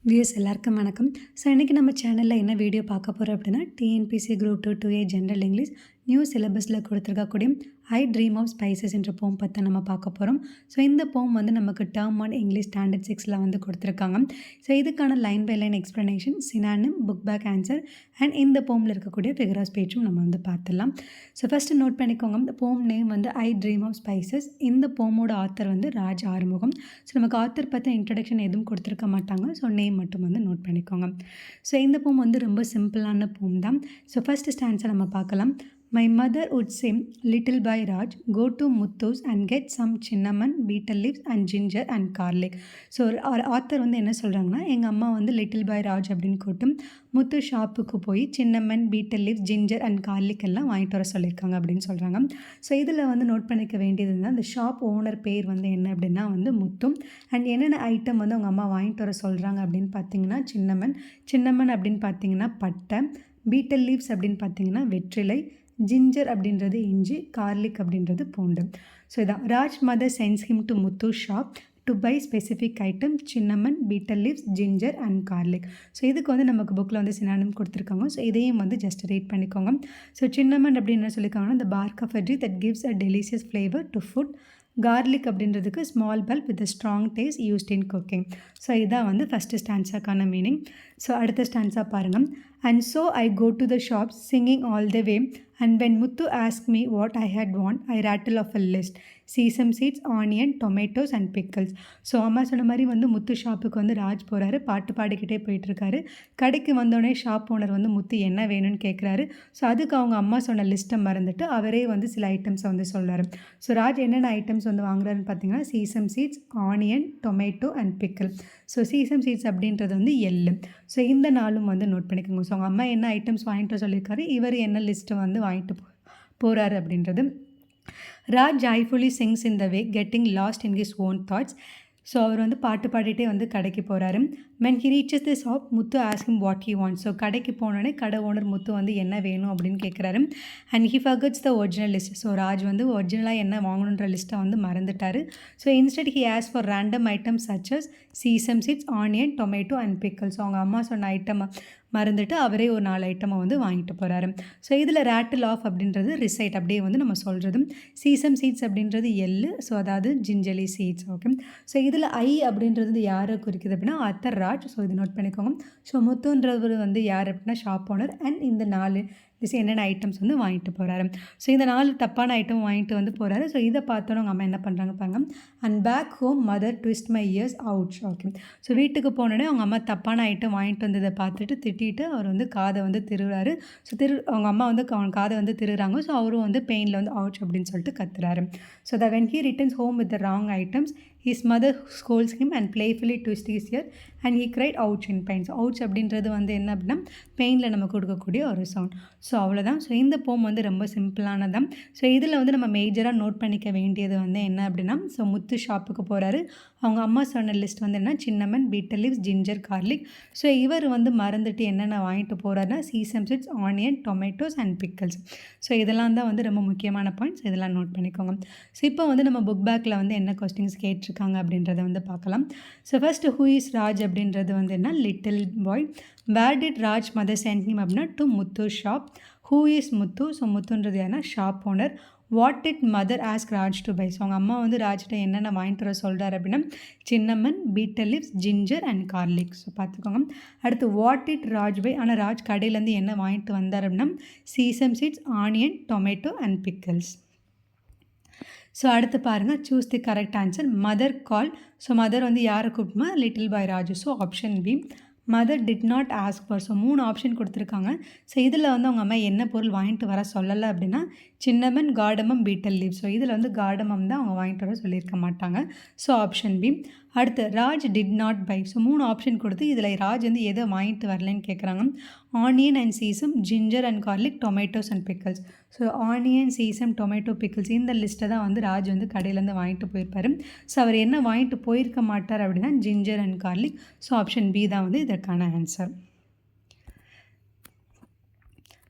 Views எல்லாருக்கும் வணக்கம். So இன்றைக்கி நம்ம சேனலில் என்ன வீடியோ பார்க்க போகிறோம் அப்படின்னா, TNPSC group 2 2A general English new சிலபஸில் கொடுத்துருக்கக்கூடிய ஐ ட்ரீம் ஆஃப் ஸ்பைசஸ் என்ற போம் பற்றி நம்ம பார்க்க போகிறோம். ஸோ இந்த போம் வந்து நமக்கு டேர்ம் 1 இங்கிலீஷ் ஸ்டாண்டர்ட் 6ல் வந்து கொடுத்துருக்காங்க. ஸோ இதுக்கான line by line explanation, synonym, book back answer and இந்த போமில் இருக்கக்கூடிய ஃபிகர் ஆஃப் ஸ்பீச்சும் நம்ம வந்து பார்த்துடலாம். ஸோ ஃபஸ்ட்டு நோட் பண்ணிக்கோங்க, இந்த போம் நேம் வந்து ஐ ட்ரீம் ஆஃப் ஸ்பைசஸ். இந்த போமோட ஆத்தர் வந்து ராஜ் ஆறுமுகம். ஸோ நமக்கு ஆத்தர் பற்றி இன்ட்ரடக்ஷன் எதுவும் கொடுத்துருக்க மாட்டாங்க. ஸோ நேம் மட்டும் வந்து நோட் பண்ணிக்கோங்க. ஸோ இந்த போம் வந்து ரொம்ப சிம்பிளான போம் தான். ஸோ ஃபஸ்ட்டு ஸ்டான்ஸை நம்ம பார்க்கலாம். My mother would say, little boy Raj, go to Muthu's and get some cinnamon, betel leaves and ginger and garlic. So author வந்து என்ன சொல்கிறாங்கன்னா, எங்கள் அம்மா வந்து லிட்டில் பாய் ராஜ் அப்படின்னு கூப்பிட்டு முத்து ஷாப்புக்கு போய் cinnamon, betel leaves, ginger and garlic எல்லாம் வாங்கிட்டு வர சொல்லியிருக்காங்க அப்படின்னு சொல்கிறாங்க. ஸோ இதில் வந்து நோட் பண்ணிக்க வேண்டியது தான், அந்த ஷாப் ஓனர் பேர் வந்து என்ன அப்படின்னா வந்து முத்தும். அண்ட் என்னென்ன ஐட்டம் வந்து அவங்க அம்மா வாங்கிட்டு வர சொல்கிறாங்க அப்படின்னு பார்த்தீங்கன்னா, சின்னமன் அப்படின்னு பார்த்தீங்கன்னா பட்டை, பீட்டல் லீவ்ஸ் அப்படின்னு பார்த்தீங்கன்னா வெற்றிலை, ஜிஞ்சர் அப்படின்றது இஞ்சி, கார்லிக் அப்படின்றது பூண்டு. ஸோ இதான் Raj mother sends him to Muthu shop to buy specific item cinnamon, betel leaves, ginger and garlic. So இதுக்கு வந்து நமக்கு புக்கில் வந்து சினானிம் கொடுத்துருக்காங்க. ஸோ இதையும் வந்து ஜஸ்ட் ரீட் பண்ணிக்கோங்க. ஸோ சின்னமன் அப்படின்னு என்ன சொல்லியிருக்காங்கன்னா, the bark of a tree that gives a delicious flavor to food. Garlic அப்படின்றதுக்கு small bulb with strong taste used in cooking. So இதான் வந்து ஃபஸ்ட்டு ஸ்டான்ஸாக்கான மீனிங். ஸோ அடுத்த ஸ்டான்ஸாக பாருங்கள். And so I go to the shop singing all the way and when Muthu ask me what I had want I rattle off a list sesame seeds, onion, tomatoes and pickles. So அம்மா சொன்ன மாதிரி வந்து முத்து ஷாப்புக்கு வந்து ராஜ் போகிறாரு, பாட்டு பாடிக்கிட்டே போயிட்டுருக்காரு. கடைக்கு வந்தோடனே ஷாப் ஓனர் வந்து முத்து என்ன வேணும்னு கேட்குறாரு. ஸோ அதுக்கு அவங்க அம்மா சொன்ன லிஸ்ட்டை மறந்துட்டு அவரே வந்து சில ஐட்டம்ஸை வந்து சொல்கிறாரு. ஸோ ராஜ் என்னென்ன ஐட்டம்ஸ் வந்து வாங்குறாருன்னு பார்த்தீங்கன்னா, sesame seeds, onion, tomato and pickle. So sesame seeds அப்படின்றது வந்து எள்ளு. ஸோ இந்த நாளும் வந்து நோட் பண்ணிக்கோங்க. ஸோ அவங்க அம்மா என்ன ஐட்டம்ஸ் வாங்கிட்டு சொல்லியிருக்காரு, இவர் என்ன லிஸ்ட்டை வந்து வாங்கிட்டு போகிறாரு அப்படின்றது. Raj joyfully sings in the way getting lost in his own thoughts. So அவர் வந்து பாட்டு பாடிட்டே வந்து கடைக்கு போகிறாரு. when he reaches the shop, Muthu ask him what he wants. So கடைக்கு போனோடனே கடை ஓனர் முத்து வந்து என்ன வேணும் அப்படின்னு கேட்குறாரு. And he forgets the original list. So Raj வந்து ஒரிஜினலாக என்ன வாங்கணுன்ற லிஸ்ட்டை வந்து மறந்துட்டார். So instead he asked for random items such as sesame seeds, onion, tomato and pickles. So அவங்க அம்மா சொன்ன ஐட்டம் மறந்துட்டு அவரே ஒரு 4 ஐட்டமை வந்து வாங்கிட்டு போகிறாரு. ஸோ இதில் ரேட்டில் ஆஃப் அப்படின்றது ரிசைட் அப்படியே வந்து நம்ம சொல்கிறது. சீசம் சீட்ஸ் அப்படின்றது எள்ளு, ஸோ அதாவது ஜிஞ்சலி சீட்ஸ். ஓகே. ஸோ இதில் ஐ அப்படின்றது யாரை குறிக்குது அப்படின்னா அத்தர் ராஜ். ஸோ இது நோட் பண்ணிக்கோங்க. ஸோ முத்துன்றவர் வந்து யார் அப்படின்னா ஷாப் ஓனர். அண்ட் இந்த 4 என்னென்ன ஐட்டம்ஸ் வந்து வாங்கிட்டு போகிறாரு. ஸோ இந்த 4 தப்பான ஐட்டம் வாங்கிட்டு வந்து போகிறாரு. ஸோ இதை பார்த்தோன்னே அவங்க அம்மா என்ன பண்ணுறாங்க பாருங்க. And back home mother twist my ears out. Okay. So வீட்டுக்கு போனோடனே அவங்க அம்மா தப்பான ஐட்டம் வாங்கிட்டு வந்ததை பார்த்துட்டு திட்டிட்டு அவர் வந்து காதை வந்து திருறாரு. ஸோ அவங்க அம்மா வந்து அவன் காதை வந்து திருறாங்க. ஸோ அவரும் வந்து பெயினில் வந்து அவுட் அப்படின்னு சொல்லிட்டு கத்துறாரு. So the when he returns home with the wrong items his mother scolds him and playfully twists his ear and he cried ouch in pain. So ouch அப்படின்றது வந்து என்ன அப்படின்னா பெயினில் நம்ம கொடுக்கக்கூடிய ஒரு சவுண்ட். ஸோ அவ்வளோதான். ஸோ இந்த போம் வந்து ரொம்ப சிம்பிளானதான். ஸோ இதில் வந்து நம்ம மேஜராக நோட் பண்ணிக்க வேண்டியது வந்து என்ன அப்படின்னா, ஸோ முத்து ஷாப்புக்கு போகிறாரு. அவங்க அம்மா சொன்ன லிஸ்ட் வந்து என்ன, cinnamon, betel leaves, ginger, garlic. So இவர் வந்து மறந்துட்டு என்னென்ன வாங்கிட்டு போகிறாருன்னா sesame seeds, onion, tomatoes and pickles. So இதெல்லாம் தான் வந்து ரொம்ப முக்கியமான பாயிண்ட்ஸ். இதெல்லாம் நோட் பண்ணிக்கோங்க. ஸோ இப்போ வந்து நம்ம புக் பேக்கில் வந்து என்ன கொஸ்டின்ஸ் கேட்டிருக்காங்க அப்படின்றத வந்து பார்க்கலாம். So first who is Raj அப்படின்றது வந்து என்ன, little boy. Where did Raj mother sent him அப்படின்னா to Muthu shop. Who is Muthu. So முத்துன்றது யாருன்னா shop owner. What did mother ask Raj to buy. So அவங்க அம்மா வந்து ராஜ்கிட்ட என்னென்ன வாங்கிட்டு வர சொல்கிறார் அப்படின்னா cinnamon, betel leaves, ginger and garlic. So பார்த்துக்கோங்க. அடுத்து வாட் டிட் ராஜ் பை. ஆனால் ராஜ் கடையிலேருந்து என்ன வாங்கிட்டு வந்தார் அப்படின்னா sesame seeds, onion, tomato and pickles. So அடுத்து பாருங்கள், choose the correct answer. Mother call. So mother வந்து யாரை கூப்பிட்டுமா, little boy Raju. So option B. Mother did not ask for. So 3 option கொடுத்துருக்காங்க. ஸோ இதில் வந்து அவங்க அம்மா என்ன பொருள் வாங்கிட்டு வர சொல்லலை அப்படின்னா cinnamon, cardamom, betel leaf. So இதில் வந்து கார்டமம் தான் அவங்க வாங்கிட்டு வர சொல்லியிருக்க மாட்டாங்க. So option B. அடுத்து Raj did not buy. So 3 option கொடுத்து இதில் ராஜ் வந்து எதை வாங்கிட்டு வரலன்னு கேட்குறாங்க. Onion and sesame, ginger and garlic, tomatoes and pickles. So onion, sesame, tomato, pickles இந்த லிஸ்ட்டை தான் வந்து ராஜ் வந்து கடையிலேருந்து வாங்கிட்டு போயிருப்பார். ஸோ அவர் என்ன வாங்கிட்டு போயிருக்க மாட்டார் அப்படின்னா ginger and garlic. So option B தான் வந்து இதற்கான ஆன்சர்.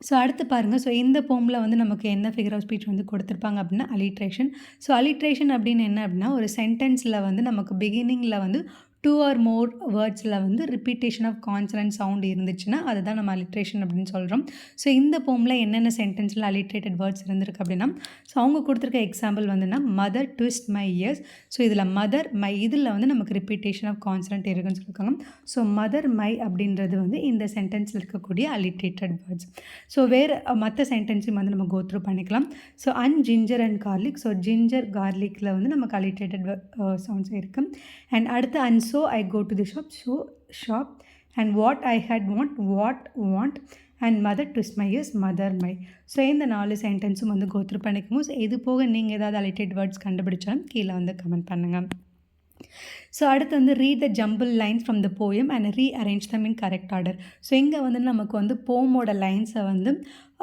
ஸோ அடுத்து பாருங்கள். ஸோ இந்த போமில் வந்து நமக்கு என்ன ஃபிகர் ஆஃப் ஸ்பீச் வந்து கொடுத்துருப்பாங்க அப்படின்னா அலிட்ரேஷன். ஸோ அலிட்ரேஷன் அப்படின்னு என்ன அப்படின்னா ஒரு சென்டென்ஸில் வந்து நமக்கு பிகினிங்கில் வந்து 2 ஆர் மோர் வேர்ட்ஸில் வந்து ரிப்பீட்டேஷன் ஆஃப் கான்சனன்ட் சவுண்ட் இருந்துச்சுன்னா அதுதான் நம்ம அலிட்ரேஷன் அப்படின்னு சொல்கிறோம். ஸோ இந்த போமில் என்னென்ன சென்டென்ஸில் அலிட்ரேட்டட் வேர்ட்ஸ் இருந்திருக்கு அப்படின்னா, ஸோ அவங்க கொடுத்துருக்க எக்ஸாம்பிள் வந்துன்னா mother twist my years. So இதில் மதர் மை இதில் வந்து நமக்கு ரிப்பீட்டேஷன் ஆஃப் கான்சனன்ட் இருக்குன்னு சொல்லியிருக்காங்க. ஸோ மதர் மை அப்படின்றது வந்து இந்த சென்டென்ஸில் இருக்கக்கூடிய அலிட்ரேட்டட் வேர்ட்ஸ். ஸோ வேறு மற்ற சென்டென்ஸையும் வந்து நம்ம கோ த்ரூ பண்ணிக்கலாம். So ginger and garlic. So ginger கார்லிக்கில் வந்து நமக்கு அலிட்ரேட்டட் சவுண்ட்ஸ் இருக்குது. அண்ட் அடுத்து so I go to the shop and what I had want and mother twist my ears mother my. So இந்த 4 சென்டென்ஸும் வந்து கோ த்ரூ பண்ணிக்கோங்க. ஸோ இது போக நீங்கள் ஏதாவது அலிட்டட் வேர்ட்ஸ் கண்டுபிடிச்சாலும் கீழே வந்து கமெண்ட் பண்ணுங்கள். ஸோ அடுத்து வந்து read the jumble lines from the poem and rearrange them in correct order. So இங்கே வந்து நமக்கு வந்து போமோட லைன்ஸை வந்து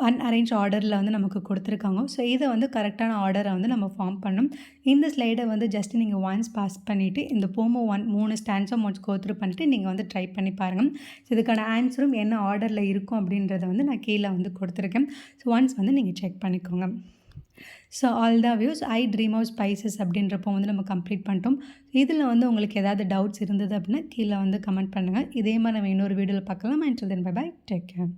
அன்அரேஞ்ச் ஆர்டரில் வந்து நமக்கு கொடுத்துருக்காங்க. ஸோ இதை வந்து கரெக்டான ஆர்டரை வந்து நம்ம ஃபார்ம் பண்ணணும். இந்த ஸ்லைடை வந்து ஜஸ்ட் நீங்கள் ஒன்ஸ் பாஸ் பண்ணிவிட்டு இந்த போமோ 3 ஸ்டாண்ட்ஸும் ஒன்ஸ் கோ த்ரூ பண்ணிவிட்டு நீங்கள் வந்து ட்ரை பண்ணி பாருங்கள். ஸோ இதுக்கான ஆன்சரும் என்ன ஆர்டரில் இருக்கும் அப்படின்றத வந்து நான் கீழே வந்து கொடுத்துருக்கேன். ஸோ ஒன்ஸ் வந்து நீங்கள் செக் பண்ணிக்கோங்க. So all the views I dream of spices அப்படின்றப்போ வந்து நம்ம கம்ப்ளீட் பண்ணிட்டோம். இதில் வந்து உங்களுக்கு ஏதாவது டவுட்ஸ் இருந்தது அப்படின்னா கீழே வந்து கமெண்ட் பண்ணுங்கள். இதே மாதிரி நம்ம இன்னொரு வீடியோவில் பார்க்கலாம். And then bye bye, take care.